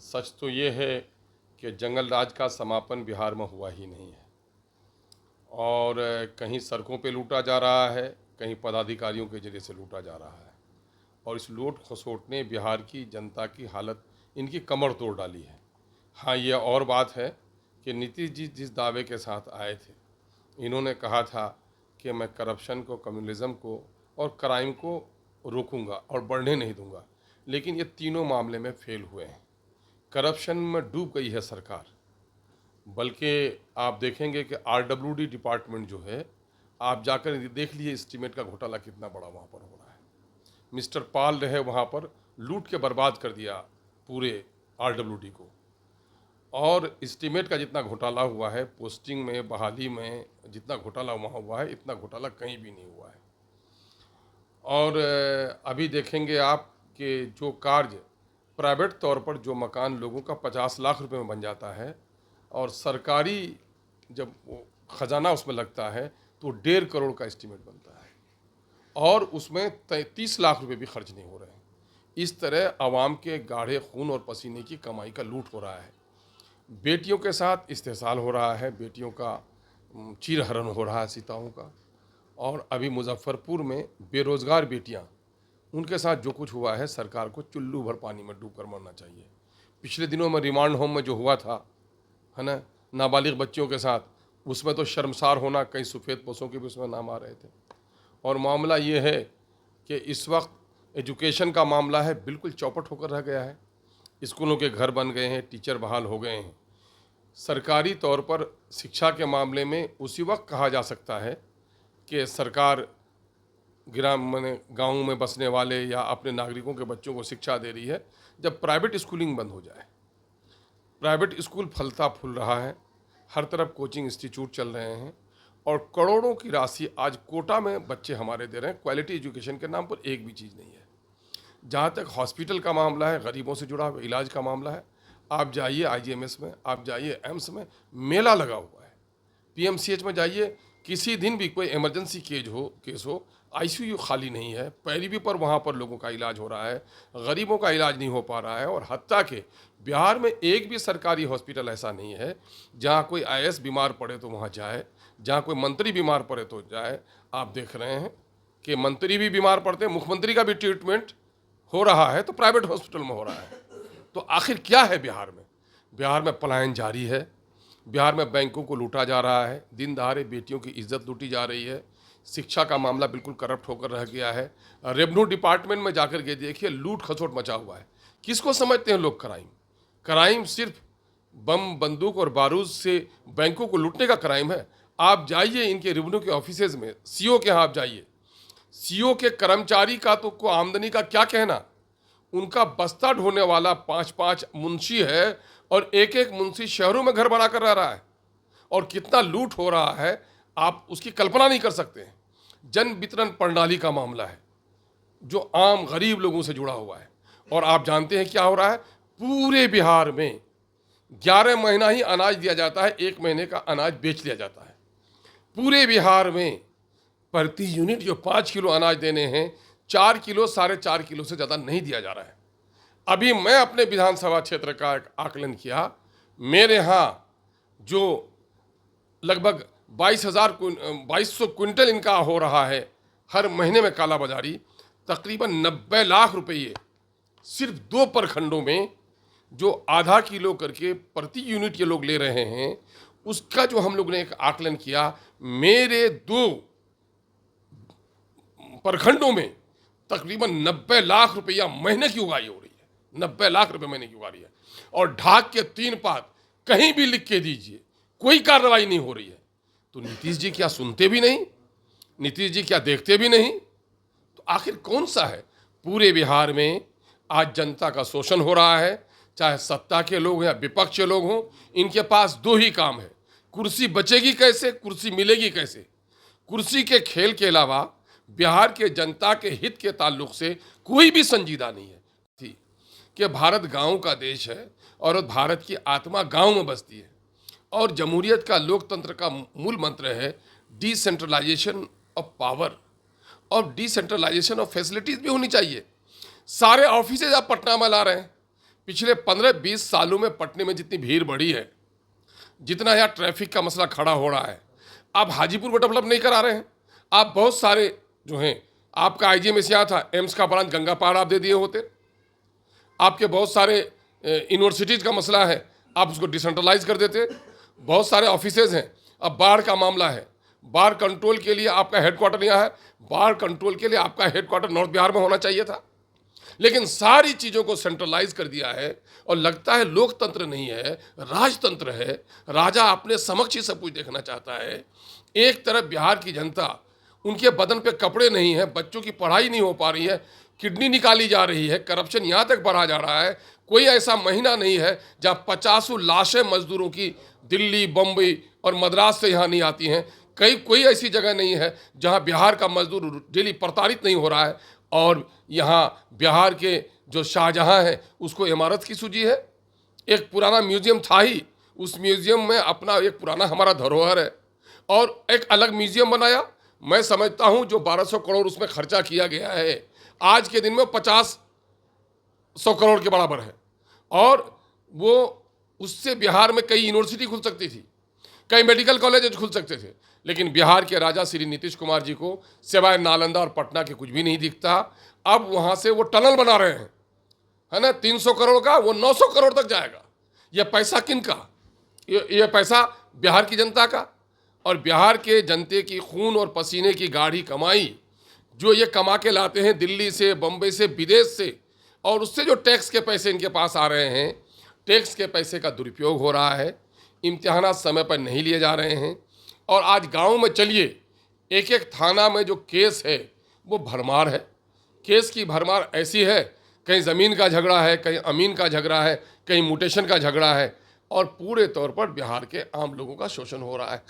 सच तो ये है कि जंगल राज का समापन बिहार में हुआ ही नहीं है और कहीं सड़कों पे लूटा जा रहा है, कहीं पदाधिकारियों के जरिए से लूटा जा रहा है और इस लूट खसोट ने बिहार की जनता की हालत, इनकी कमर तोड़ डाली है। हाँ, ये और बात है कि नीतीश जी जिस दावे के साथ आए थे, इन्होंने कहा था कि मैं करप्शन को, कम्युनलिज्म को और क्राइम को रोकूंगा और बढ़ने नहीं दूंगा, लेकिन ये तीनों मामले में फेल हुए हैं। करप्शन में डूब गई है सरकार, बल्कि आप देखेंगे कि आरडब्ल्यूडी डिपार्टमेंट जो है, आप जाकर देख लीजिए एस्टीमेट का घोटाला कितना बड़ा वहाँ पर हो रहा है। मिस्टर पाल रहे वहाँ पर, लूट के बर्बाद कर दिया पूरे आरडब्ल्यूडी को। और एस्टीमेट का जितना घोटाला हुआ है, पोस्टिंग में, बहाली में जितना घोटाला वहाँ हुआ है, इतना घोटाला कहीं भी नहीं हुआ है। और अभी देखेंगे आप कि जो कार्य प्राइवेट तौर पर, जो मकान लोगों का 50 लाख रुपए में बन जाता है और सरकारी जब वो खजाना उसमें लगता है तो 1.5 करोड़ का एस्टीमेट बनता है और उसमें 33 लाख रुपए भी खर्च नहीं हो रहे हैं। इस तरह आवाम के गाढ़े खून और पसीने की कमाई का लूट हो रहा है। बेटियों के साथ इस्तेसाल हो रहा है, बेटियों का चीरहरण हो रहा है, सीताओं का। और अभी मुजफ्फरपुर में बेरोज़गार बेटियां, उनके साथ जो कुछ हुआ है, सरकार को चुल्लू भर पानी में डूब कर मरना चाहिए। पिछले दिनों में रिमांड होम में जो हुआ था, है ना, नाबालिग बच्चियों के साथ, उसमें तो शर्मसार होना, कई सफ़ेद पोशों के भी उसमें नाम आ रहे थे। और मामला ये है कि इस वक्त एजुकेशन का मामला है, बिल्कुल चौपट होकर रह गया है। स्कूलों के घर बन गए हैं, टीचर बहाल हो गए हैं। सरकारी तौर पर शिक्षा के मामले में उसी वक्त कहा जा सकता है कि सरकार गाँव में बसने वाले या अपने नागरिकों के बच्चों को शिक्षा दे रही है, जब प्राइवेट स्कूलिंग बंद हो जाए। प्राइवेट स्कूल फलता फूल रहा है, हर तरफ कोचिंग इंस्टीट्यूट चल रहे हैं और करोड़ों की राशि आज कोटा में बच्चे हमारे दे रहे हैं। क्वालिटी एजुकेशन के नाम पर एक भी चीज़ नहीं है। जहाँ तक हॉस्पिटल का मामला है, गरीबों से जुड़ा हुआ इलाज का मामला है, आप जाइए आईजीएमएस में, आप जाइए एम्स में, मेला लगा हुआ है। पीएमसीएच में जाइए, किसी दिन भी कोई इमरजेंसी केस हो, आईसीयू खाली नहीं है। पैरवी पर वहाँ पर लोगों का इलाज हो रहा है, गरीबों का इलाज नहीं हो पा रहा है। और हत्ता के बिहार में एक भी सरकारी हॉस्पिटल ऐसा नहीं है जहाँ कोई आईएएस बीमार पड़े तो वहाँ जाए, जहाँ कोई मंत्री बीमार पड़े तो जाए। आप देख रहे हैं कि मंत्री भी बीमार पड़ते हैं, मुख्यमंत्री का भी ट्रीटमेंट हो रहा है तो प्राइवेट हॉस्पिटल में हो रहा है। तो आखिर क्या है बिहार में? बिहार में पलायन जारी है, बिहार में बैंकों को लूटा जा रहा है, दिन दहाड़े बेटियों की इज्जत लूटी जा रही है, शिक्षा का मामला बिल्कुल करप्ट होकर रह गया है। रेवेन्यू डिपार्टमेंट में जाकर के देखिए, लूट खसोट मचा हुआ है। किसको समझते हैं लोग क्राइम? क्राइम सिर्फ बम, बंदूक और बारूद से बैंकों को लूटने का क्राइम है। आप जाइए इनके रेवेन्यू के ऑफिसेज में, सीओ के यहाँ आप जाइए, सीओ के कर्मचारी का तो को आमदनी का क्या कहना। उनका बस्ता ढोने वाला 5-5 मुंशी है और एक एक मुंशी शहरों में घर बनाकर रह रहा है। और कितना लूट हो रहा है आप उसकी कल्पना नहीं कर सकते हैं। जन वितरण प्रणाली का मामला है जो आम गरीब लोगों से जुड़ा हुआ है। और आप जानते हैं क्या हो रहा है? पूरे बिहार में 11 महीना ही अनाज दिया जाता है, 1 महीने का अनाज बेच दिया जाता है। पूरे बिहार में प्रति यूनिट जो 5 किलो अनाज देने हैं, 4 किलो, 4.5 किलो से ज़्यादा नहीं दिया जा रहा है। अभी मैं अपने विधानसभा क्षेत्र का एक आकलन किया, मेरे यहाँ जो लगभग 2200 क्विंटल इनका हो रहा है हर महीने में काला बाजारी, तकरीबन 90 लाख रुपये सिर्फ 2 प्रखंडों में जो आधा किलो करके प्रति यूनिट ये लोग ले रहे हैं, उसका जो हम लोग ने एक आकलन किया, मेरे 2 प्रखंडों में तकरीबन 90 लाख रुपया महीने की उगाही हो रही है। 90 लाख रुपए महीने की उगाही है। और ढाक के 3 पात कहीं भी लिख के दीजिए, कोई कार्रवाई नहीं हो रही है। तो नीतीश जी क्या सुनते भी नहीं? नीतीश जी क्या देखते भी नहीं? तो आखिर कौन सा है? पूरे बिहार में आज जनता का शोषण हो रहा है, चाहे सत्ता के लोग या विपक्ष के लोग हों। इनके पास 2 ही काम है, कुर्सी बचेगी कैसे, कुर्सी मिलेगी कैसे। कुर्सी के खेल के अलावा बिहार के जनता के हित के ताल्लुक से कोई भी संजीदा नहीं है। थी कि भारत गांव का देश है और भारत की आत्मा गांव में बसती है। और जमहूरियत का, लोकतंत्र का मूल मंत्र है डिसेंट्रलाइजेशन ऑफ पावर और डिसेंट्रलाइजेशन ऑफ फैसिलिटीज़ भी होनी चाहिए। सारे ऑफिसेज आप पटना में ला रहे हैं, पिछले 15-20 सालों में पटने में जितनी भीड़ बढ़ी है, जितना यहाँ ट्रैफिक का मसला खड़ा हो रहा है, आप हाजीपुर को डेवलप नहीं करा रहे हैं। आप बहुत सारे जो हैं, आपका आईजीएमएस यहाँ था, एम्स का ब्रांच गंगा पहाड़ आप दे दिए होते। आपके बहुत सारे यूनिवर्सिटीज़ का मसला है, आप उसको डिसेंट्रलाइज कर देते। बहुत सारे ऑफिसेज हैं। अब बाढ़ का मामला है, बाढ़ कंट्रोल के लिए आपका हेडक्वार्टर यहाँ है, बाढ़ कंट्रोल के लिए आपका हेडक्वार्टर नॉर्थ बिहार में होना चाहिए था। लेकिन सारी चीज़ों को सेंट्रलाइज कर दिया है और लगता है लोकतंत्र नहीं है, राजतंत्र है। राजा अपने समक्ष ही सब कुछ देखना चाहता है। एक तरफ बिहार की जनता, उनके बदन पे कपड़े नहीं है, बच्चों की पढ़ाई नहीं हो पा रही है, किडनी निकाली जा रही है, करप्शन यहाँ तक बढ़ा जा रहा है। कोई ऐसा महीना नहीं है जहाँ 50 लाशें मजदूरों की दिल्ली, बम्बई और मद्रास से यहाँ नहीं आती हैं। कोई ऐसी जगह नहीं है जहाँ बिहार का मजदूर डेली प्रताड़ित नहीं हो रहा है। और यहाँ बिहार के जो शाहजहाँ हैं, उसको इमारत की सूझी है। एक पुराना म्यूजियम था ही, उस म्यूजियम में अपना एक पुराना हमारा धरोहर है और एक अलग म्यूजियम बनाया। मैं समझता हूँ जो 1200 करोड़ उसमें खर्चा किया गया है, आज के दिन में 50-100 करोड़ के बराबर है। और वो उससे बिहार में कई यूनिवर्सिटी खुल सकती थी, कई मेडिकल कॉलेज खुल सकते थे। लेकिन बिहार के राजा श्री नीतीश कुमार जी को सिवाय नालंदा और पटना के कुछ भी नहीं दिखता। अब वहाँ से वो टनल बना रहे हैं, है ना, 300 करोड़ का, वो 900 करोड़ तक जाएगा। ये पैसा किन का? ये पैसा बिहार की जनता का। और बिहार के जनते की खून और पसीने की गाढ़ी कमाई जो ये कमा के लाते हैं दिल्ली से, बम्बई से, विदेश से, और उससे जो टैक्स के पैसे इनके पास आ रहे हैं, टैक्स के पैसे का दुरुपयोग हो रहा है। इम्तिहानात समय पर नहीं लिए जा रहे हैं। और आज गांव में चलिए, एक एक थाना में जो केस है वो भरमार है। केस की भरमार ऐसी है, कहीं ज़मीन का झगड़ा है, कहीं अमीन का झगड़ा है, कहीं म्यूटेशन का झगड़ा है, और पूरे तौर पर बिहार के आम लोगों का शोषण हो रहा है।